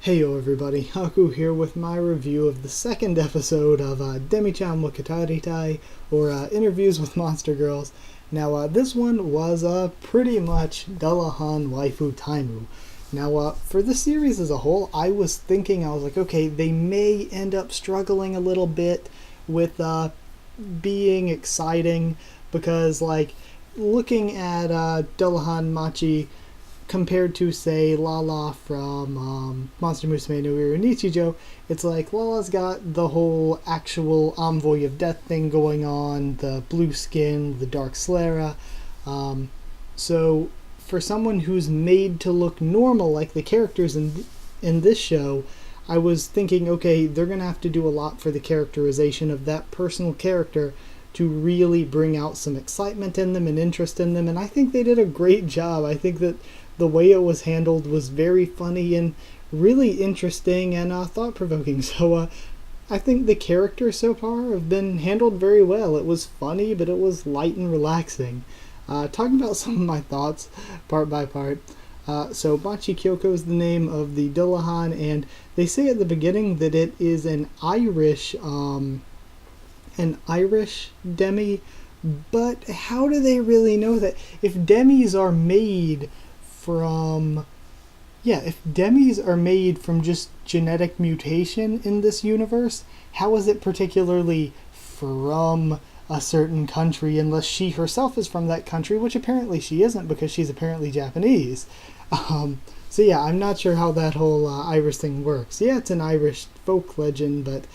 Heyo everybody, Haku here with my review of the second episode of Demi-chan with Kataritai, or Interviews with Monster Girls. Now, this one was pretty much Dullahan Waifu Taimu. Now, for the series as a whole, I was like, okay, they may end up struggling a little bit with being exciting, because, like, looking at Dullahan Machi compared to, say, Lala from Monster Musume no Iru Nichijo, it's like Lala's got the whole actual Envoy of Death thing going on, the blue skin, the dark sclera. So for someone who's made to look normal like the characters in this show, I was thinking, okay, they're going to have to do a lot for the characterization of that personal character to really bring out some excitement in them and interest in them, and I think they did a great job. I think that the way it was handled was very funny and really interesting and thought-provoking. So I think the characters so far have been handled very well. It was funny, but it was light and relaxing. Talking about some of my thoughts, part by part. So Machi Kyoko is the name of the Dullahan, and they say at the beginning that it is an Irish demi, but how do they really know that? If demis are made from just genetic mutation in this universe, how is it particularly from a certain country, unless she herself is from that country, which apparently she isn't, because she's apparently Japanese. So yeah, I'm not sure how that whole Irish thing works. Yeah, it's an Irish folk legend, but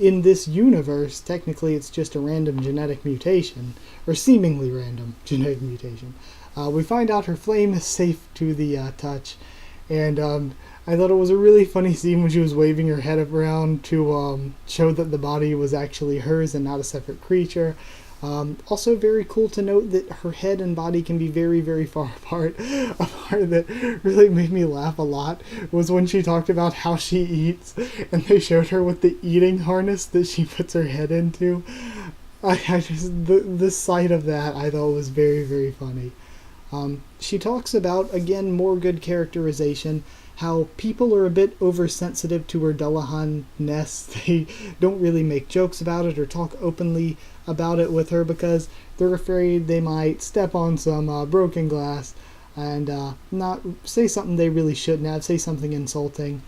in this universe, technically it's just a random genetic mutation, or seemingly random genetic mutation. We find out her flame is safe to the touch, and I thought it was a really funny scene when she was waving her head around to show that the body was actually hers and not a separate creature. Also very cool to note that her head and body can be very, very far apart. A part that really made me laugh a lot was when she talked about how she eats, and they showed her with the eating harness that she puts her head into. The sight of that I thought was very, very funny. She talks about, again, more good characterization, how people are a bit oversensitive to her Dullahan-ness. They don't really make jokes about it or talk openly about it with her because they're afraid they might step on some broken glass and not say something they really shouldn't have, say something insulting.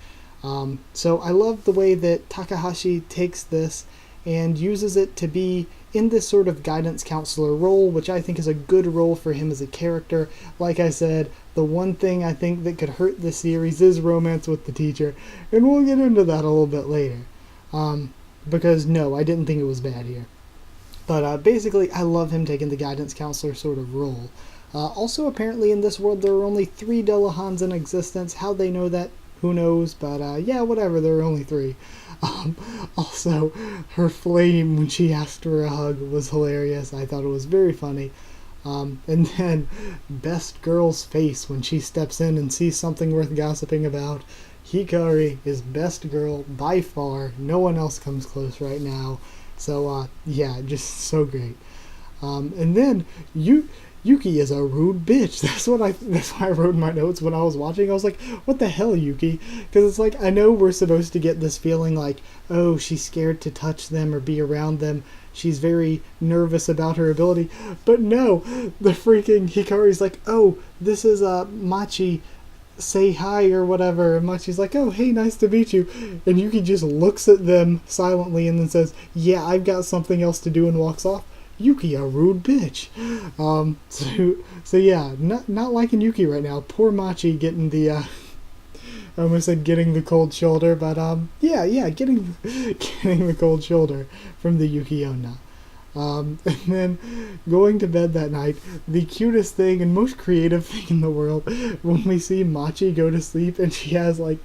So I love the way that Takahashi takes this and uses it to be in this sort of guidance counselor role, which I think is a good role for him as a character. Like I said, the one thing I think that could hurt this series is romance with the teacher, and we'll get into that a little bit later. Because no, I didn't think it was bad here. But basically, I love him taking the guidance counselor sort of role. Also, apparently in this world there are only 3 Dullahans in existence. How they know that, who knows, but yeah, whatever, there are only 3. Also, her flame when she asked for a hug was hilarious. I thought it was very funny. And then best girl's face when she steps in and sees something worth gossiping about. Hikari is best girl by far. No one else comes close right now. So yeah, just so great. And then Yuki is a rude bitch. That's why I wrote in my notes when I was watching. I was like, what the hell, Yuki? Because it's like, I know we're supposed to get this feeling like, oh, she's scared to touch them or be around them. She's very nervous about her ability. But no, the freaking Hikari's like, oh, this is Machi, say hi or whatever. And Machi's like, oh, hey, nice to meet you. And Yuki just looks at them silently and then says, yeah, I've got something else to do, and walks off. Yuki, a rude bitch. So yeah, not liking Yuki right now. Poor Machi getting the, I almost said getting the cold shoulder, but yeah, getting the cold shoulder from the Yuki Onna. And then going to bed that night, the cutest thing and most creative thing in the world, when we see Machi go to sleep and she has like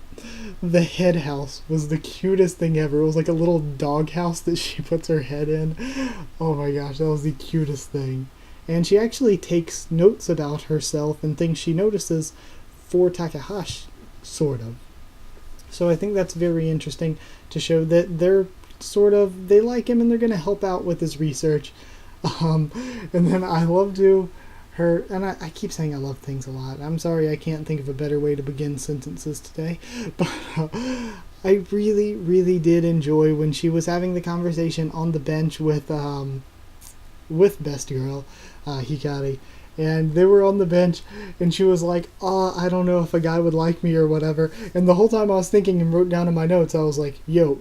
the head house, was the cutest thing ever. It was like a little dog house that she puts her head in. Oh my gosh, that was the cutest thing. And she actually takes notes about herself and things she notices for Takahashi, sort of. So I think that's very interesting to show that they like him and they're going to help out with his research. And then I love her, and I keep saying I love things a lot. I'm sorry I can't think of a better way to begin sentences today, but I really, really did enjoy when she was having the conversation on the bench with Best Girl, Hikari, and they were on the bench, and she was like, "Oh, I don't know if a guy would like me or whatever." And the whole time I was thinking and wrote down in my notes, I was like, "Yo,"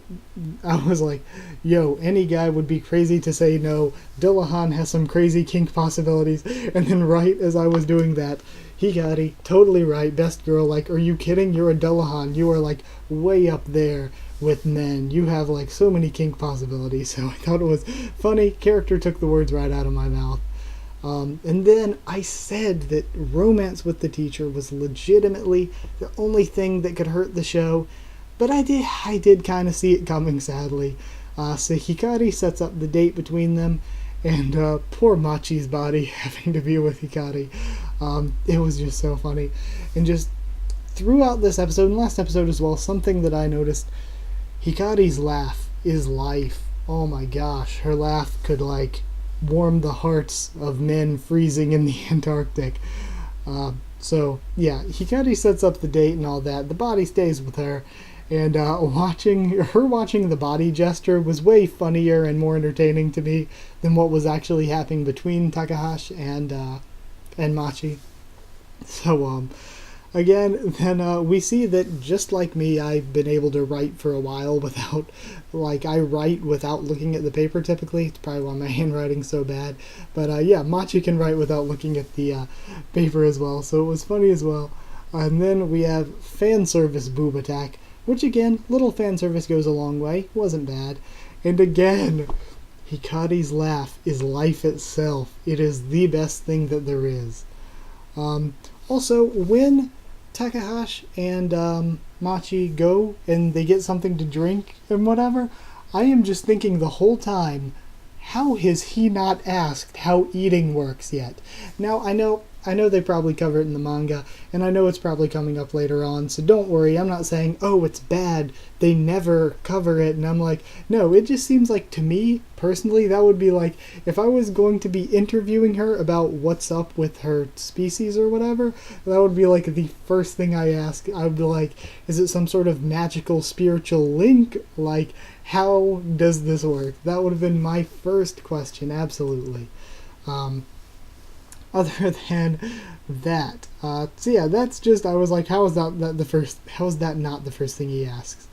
any guy would be crazy to say no. Dillahan has some crazy kink possibilities. And then right as I was doing that, Hikari, totally right, Best Girl, like, are you kidding? You're a Dillahan. You are like way up there with men. You have like so many kink possibilities. So I thought it was funny. Character took the words right out of my mouth. And then I said that romance with the teacher was legitimately the only thing that could hurt the show, but I did kind of see it coming, sadly. So Hikari sets up the date between them, and poor Machi's body having to be with Hikari. It was just so funny. And just throughout this episode, and last episode as well, something that I noticed, Hikari's laugh is life. Oh my gosh, her laugh could like warm the hearts of men freezing in the Antarctic. So yeah, Hikari sets up the date and all that. The body stays with her, and watching the body gesture was way funnier and more entertaining to me than what was actually happening between Takahashi and Machi. So again, then we see that just like me, I've been able to write for a while without, like, I write without looking at the paper typically. It's probably why my handwriting's so bad. But yeah, Machi can write without looking at the paper as well, so it was funny as well. And then we have fan service boob attack, which again, little fan service goes a long way. Wasn't bad. And again, Hikari's laugh is life itself. It is the best thing that there is. Also, when Takahashi and Machi go and they get something to drink and whatever, I am just thinking the whole time, how has he not asked how eating works yet? Now, I know they probably cover it in the manga, and I know it's probably coming up later on, so don't worry, I'm not saying, oh, it's bad, they never cover it, and I'm like, no, it just seems like, to me, personally, that would be like, if I was going to be interviewing her about what's up with her species or whatever, that would be like the first thing I ask. I would be like, is it some sort of magical spiritual link? Like, how does this work? That would have been my first question, absolutely. Other than that, so yeah, that's just, I was like, how is that not the first thing he asks?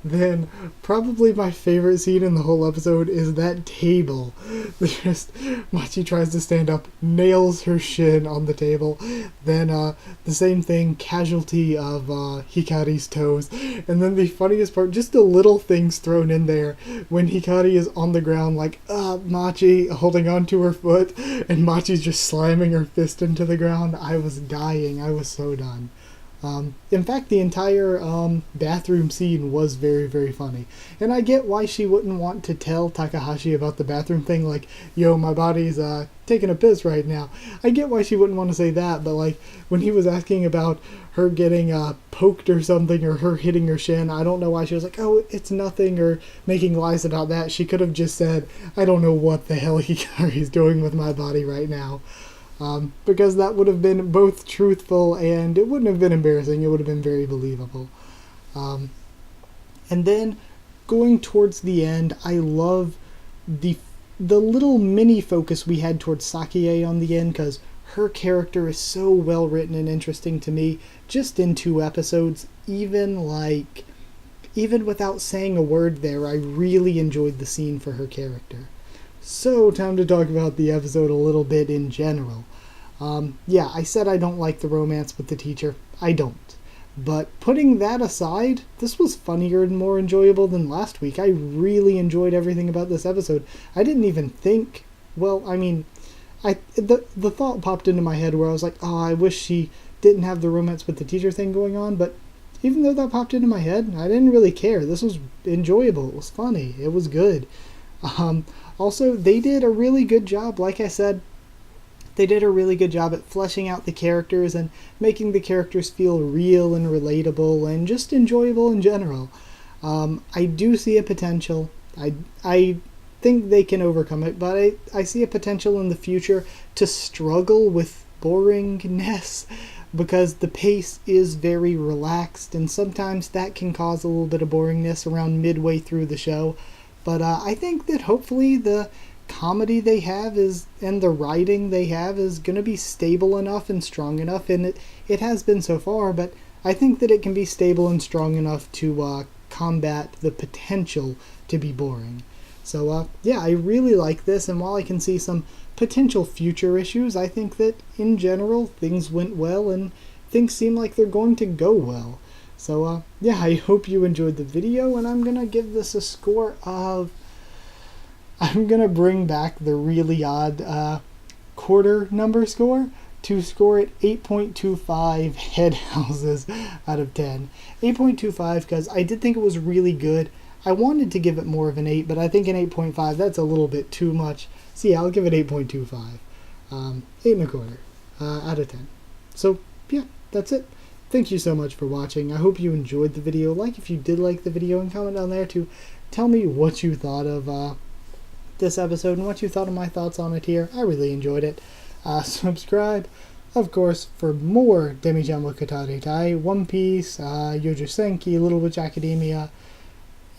Then probably my favorite scene in the whole episode is that table. Just Machi tries to stand up, nails her shin on the table. Then the same thing, casualty of Hikari's toes. And then the funniest part, just the little things thrown in there when Hikari is on the ground like, Machi holding on to her foot, and Machi's just slamming her fist into the ground. I was dying. I was so done. In fact, the entire bathroom scene was very, very funny. And I get why she wouldn't want to tell Takahashi about the bathroom thing, like, yo, my body's taking a piss right now. I get why she wouldn't want to say that, but like, when he was asking about her getting poked or something, or her hitting her shin, I don't know why she was like, oh, it's nothing, or making lies about that. She could have just said, I don't know what the hell Hikari's doing with my body right now. Because that would have been both truthful and it wouldn't have been embarrassing. It would have been very believable. And then going towards the end, I love the little mini focus we had towards Sakie on the end, because her character is so well written and interesting to me. Just in 2 episodes, even without saying a word there, I really enjoyed the scene for her character. So, time to talk about the episode a little bit in general. Yeah, I said I don't like the romance with the teacher. I don't. But putting that aside, this was funnier and more enjoyable than last week. I really enjoyed everything about this episode. I didn't even think... Well, I mean, the thought popped into my head where I was like, oh, I wish she didn't have the romance with the teacher thing going on, but even though that popped into my head, I didn't really care. This was enjoyable. It was funny. It was good. Also, they did a really good job, like I said, they did a really good job at fleshing out the characters and making the characters feel real and relatable and just enjoyable in general. I do see a potential. I think they can overcome it, but I see a potential in the future to struggle with boringness because the pace is very relaxed, and sometimes that can cause a little bit of boringness around midway through the show. But I think that hopefully the comedy they have and the writing they have is going to be stable enough and strong enough, and it has been so far, but I think that it can be stable and strong enough to combat the potential to be boring. So yeah, I really like this, and while I can see some potential future issues, I think that in general things went well and things seem like they're going to go well. So yeah, I hope you enjoyed the video, and I'm gonna give this a score of, I'm gonna bring back the really odd quarter number score to score it 8.25 head houses out of 10. 8.25 because I did think it was really good. I wanted to give it more of an 8, but I think an 8.5, that's a little bit too much. So yeah, I'll give it 8.25. 8 and a quarter out of 10. So yeah, that's it. Thank you so much for watching. I hope you enjoyed the video. Like if you did like the video, and comment down there to tell me what you thought of this episode and what you thought of my thoughts on it here. I really enjoyed it. Subscribe, of course, for more Demi-chan with Kataritai, One Piece, Yojo Senki, Little Witch Academia,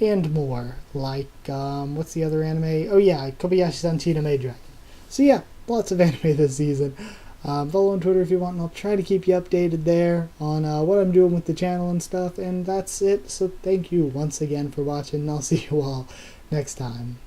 and more. Like, what's the other anime? Oh yeah, Kobayashi-san Cheetah Maid Dragon. So yeah, lots of anime this season. Follow on Twitter if you want, and I'll try to keep you updated there on what I'm doing with the channel and stuff. And that's it. So thank you once again for watching, and I'll see you all next time.